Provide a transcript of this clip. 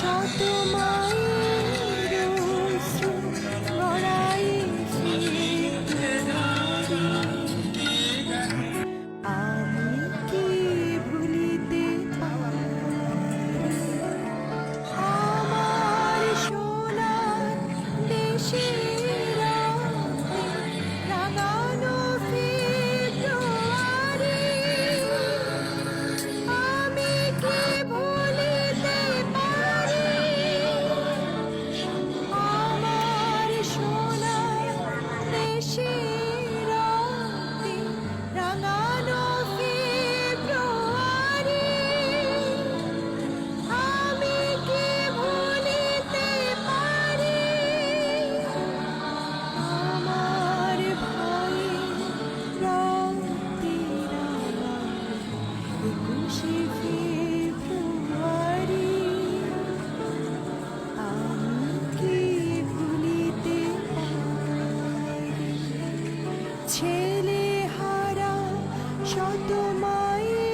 শত মায়ের অশ্রু গড়াই আমি কি ভুলিতে পারি আমার সোনার দেশের রাঙানো ফেব্রুয়ারি আমি কি ভুলিতে পারি আমার সোনার দেশের রাঙানো ফেব্রুয়ারি আমি কি ভুলিতে পারি আমার ভাই রক্তির 21শে ফেব্রুয়ারি আমি কি ভুলিতে পারি ছেলে হারা শত মায়ের